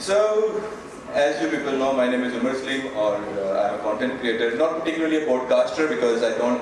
So, as you people know, my name is Umar Salim, or I'm a content creator, not particularly a podcaster because I don't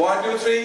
1 2 3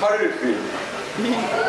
How did it feel?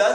10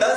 10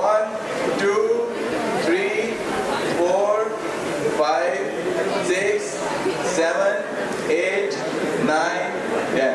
1 2 3 4 5 6 7 8 9 10.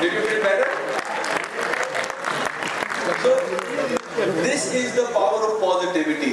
Did you feel better? So, this is the power of positivity.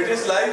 it is like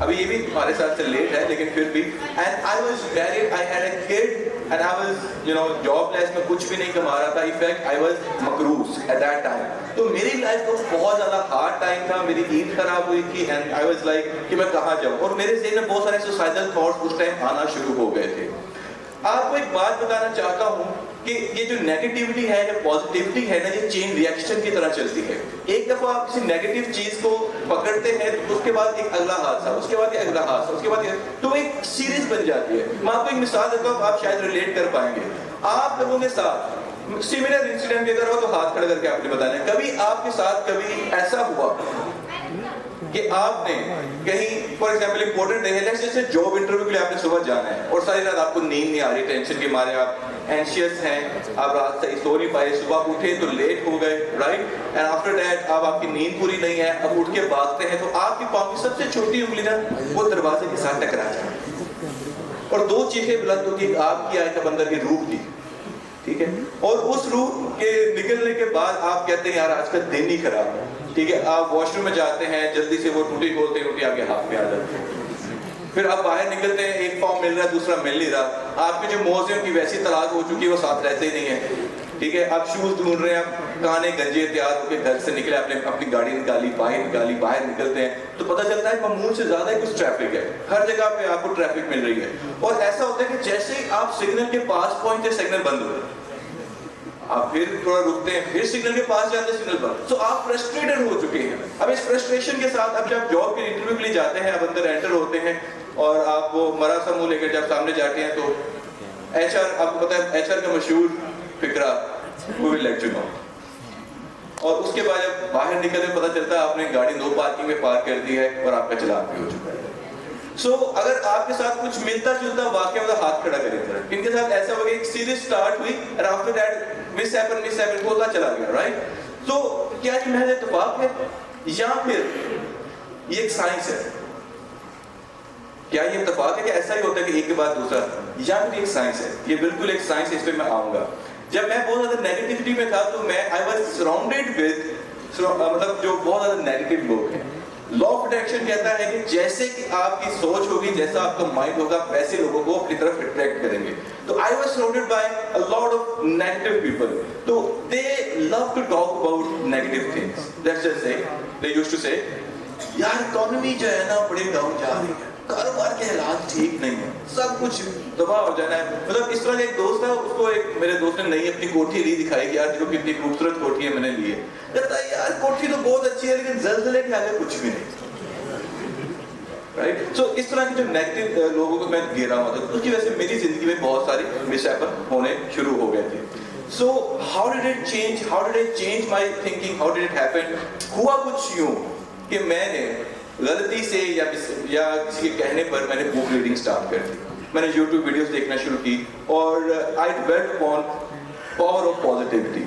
ابھی یہ بھی ہمارے ساتھ سے late ہے لیکن پھر بھی. And I was married, I had a kid and I was jobless, میں کچھ بھی نہیں کما رہا تھا. انفیکٹ آئی واز مقروض ایٹ دیٹ ٹائم. تو میری لائف کو بہت زیادہ ہارڈ ٹائم تھا, میری عید خراب ہوئی تھی اینڈ آئی واز لائک کہ میں کہاں جاؤں, اور میرے ذہن میں بہت سارے سوسائڈل تھاٹس اس ٹائم آنا شروع ہو گئے تھے. آپ کو ایک بات بتانا چاہتا ہوں کہ یہ جو نیگیٹیوٹی ہے یا پازیٹیوٹی ہے نا, یہ چین ریئیکشن کی طرح چلتی ہے. ایک دفعہ آپ کسی نیگیٹو چیز کو پکڑتے ہیں تو اس کے بعد ایک اگلا حادثہ, اس کے بعد ایک اگلا حادثہ, اس کے بعد تو ایک سیریز بن جاتی ہے. میں آپ کو ایک مثال دیتا ہوں, آپ شاید ریلیٹ کر پائیں گے. آپ لوگوں کے ساتھ سملر انسیڈنٹ بھی اگر ہو تو ہاتھ کھڑا کر کے آپ نے بتانا ہے. کبھی آپ کے ساتھ کبھی ایسا ہوا کہ آپ نے کہیں فار ایگزامپل امپورٹنٹ ڈے ہے, جیسے جاب انٹرویو کے لیے آپ نے صبح جانا ہے اور ساری رات آپ کو نیند نہیں آ رہی, ٹینشن کے مارے آپ اینشیس ہیں, آپ رات صحیح سو نہیں پائے, صبح اٹھے تو لیٹ ہو گئے, رائٹ. اینڈ آفٹر دیٹ اب آپ کی نیند پوری نہیں ہے, اب اٹھ کے بھاگتے ہیں تو آپ کی پاؤں کی سب سے چھوٹی انگلی نا وہ دروازے کے ساتھ ٹکرا جائے اور دو چیخیں بلند ہو کہ آپ کی آئے تب اندر کی روح تھی, ٹھیک ہے, اور اس روح کے نکلنے کے بعد آپ کہتے ہیں یار آج کا دن ہی خراب ہے, ٹھیک ہے. آپ واش روم میں جاتے ہیں, جلدی سے وہ ٹوٹی کھولتے ہیں, ٹوٹی آپ کے ہاتھ میں آ جاتی ہے. پھر آپ باہر نکلتے ہیں, ایک پاؤں مل رہا ہے دوسرا مل نہیں رہا, آپ کے جو موزے ان کی ویسی طلاق ہو چکی ہے وہ ساتھ رہتے ہی نہیں ہیں, ٹھیک ہے. آپ شوز ڈھونڈ رہے ہیں, آپ کہانے گنجے تیار ہو کے گھر سے نکلے, آپ نے اپنی گاڑی نکالی, باہر نکلتے ہیں تو پتہ چلتا ہے معمول سے زیادہ ہی کچھ ٹریفک ہے, ہر جگہ پہ آپ کو ٹریفک مل رہی ہے. اور ایسا ہوتا ہے کہ جیسے ہی آپ سگنل کے پاس پہنچتے سگنل بند ہو, آپ پھر تھوڑا رکتے ہیں, پھر سگنل کے پاس جاتے ہیں, سگنل بند. سو آپ فرسٹریٹڈ ہو چکے ہیں. اب اس فرسٹریشن کے ساتھ اب جب جاب کے انٹرویو کے لیے جاتے ہیں, اب اندر انٹر ہوتے ہیں اور آپ وہ مرا سا منہ لے کر جب سامنے جاتے ہیں تو ایچ آر, آپ کو پتا ہے ایچ آر کا مشہور فکرہ we will let you know. اور اس کے بعد جب باہر نکلتے پتہ چلتا ہے آپ نے گاڑی دو پارکنگ میں پارک کر دی ہے اور آپ کا چلان بھی ہو چکا ہے. سو اگر آپ کے ساتھ کچھ ملتا جلتا واقعہ ہوتا ہاتھ کھڑا کریں ذرا. ان کے ساتھ ایسا ہو گیا ایک سیریز سٹارٹ ہوئی اور آفٹر دیٹ مس ہیپن ہوتا چلا گیا, رائٹ. تو کیا یہ محض اتفاق ہے یا پھر یہ ایک سائنس ہے؟ کیا یہ اتفاق ہے کہ ایسا ہی ہوتا ہے کہ ایک کے بعد دوسرا, یا پھر ایک سائنس ہے؟ یہ بالکل ایک سائنس ہے, اس پہ میں آؤں گا. جب میں بہت زیادہ نیگیٹیوٹی میں تھا تو میں آئی واز سراؤنڈیڈ ود مطلب جو بہت زیادہ نیگیٹو لوگ ہیں. لا آف اٹریکشن کہتا ہے کہ جیسے کہ آپ کی سوچ ہوگی, جیسا آپ کا مائنڈ ہوگا, ویسے لوگوں کو اپنی طرف اٹریکٹ کریں گے. تو I was surrounded by a lot of negative people. So they love to talk about negative things. Let's just say, they used to say, یار اکانومی جو ہے نا بڑے ڈاؤن جا رہی ہے, کاروبار کے حالات ٹھیک نہیں ہیں, سب کچھ تباہ ہو جانا ہے. مطلب اس طرح کا ایک دوست تھا, اس کو ایک میرے دوست نے نئی اپنی کوٹھی لی, دکھائی کہ یار جو کتنی خوبصورت کوٹھی ہے میں نے لی ہے. کہتا ہے یار کوٹھی تو بہت اچھی ہے لیکن زلزلے کے آگے کچھ بھی نہیں. رائٹ. سو اس طرح کے جو نیگیٹو لوگوں کو میں گھیرا ہوا تھا, اس کی وجہ سے میری زندگی میں بہت ساری مس ہیپن ہونے شروع ہو گئے تھے. So how did it change, how did it change my thinking, how did it happen. ہوا کچھ یوں کہ میں نے غلطی سے یا کسی کے کہنے پر میں نے بک ریڈنگ سٹارٹ کر دی. میں نے یوٹیوب ویڈیوز دیکھنا شروع کی اور I develop upon power of positivity,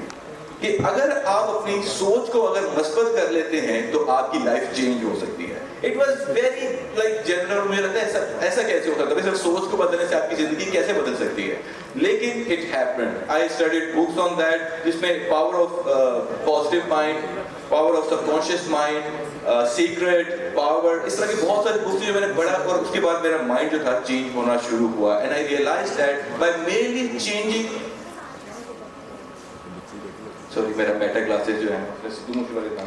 کہ اگر آپ اپنی سوچ کو اگر مثبت کر لیتے ہیں تو آپ کی لائف چینج ہو سکتی ہے. It was very like general, مجھے لگتا ہے ایسا کیسے ہو سکتا ہے, صرف سوچ کو بدلنے سے آپ کی زندگی کیسے بدل سکتی ہے. لیکن it happened. I studied books on that, جس میں power of positive mind, power of subconscious mind, secret power, اس طرح کی بہت ساری بکس جو میں نے پڑھا, اور اس کے بعد میرا مائنڈ جو تھا چینج ہونا شروع ہوا. And I realise that by mainly changing, sorry میرا میٹا کلاسز جو ہیں دونوں کے بارے میں.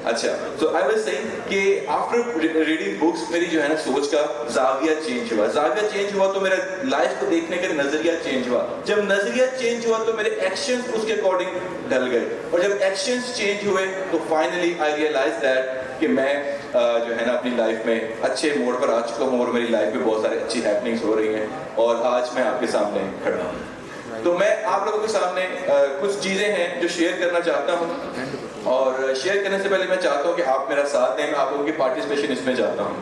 اچھا, so I was saying کہ after reading books میری جو ہے نا سوچ کا زاویہ چینج ہوا. زاویہ چینج ہوا تو میرا لائف کو دیکھنے کا نظریہ چینج ہوا. جب نظریہ چینج ہوا تو میرے ایکشنز اس کے اکارڈنگ ڈل گئے, اور جب ایکشنز چینج ہوئے تو فائنلی آئی ریئلائز دیٹ کہ میں جو ہے نا اپنی لائف میں اچھے موڑ پر آ چکا ہوں, اور میری لائف میں بہت سارے اچھی ہیپننگس ہو رہی ہیں, اور آج میں آپ کے سامنے کھڑا ہوں. تو میں آپ لوگوں کے سامنے کچھ چیزیں ہیں جو شیئر کرنا چاہتا ہوں, اور شیئر کرنے سے پہلے میں چاہتا ہوں کہ آپ میرا ساتھ دیں, میں آپ لوگوں کی پارٹیسپیشن اس میں چاہتا ہوں.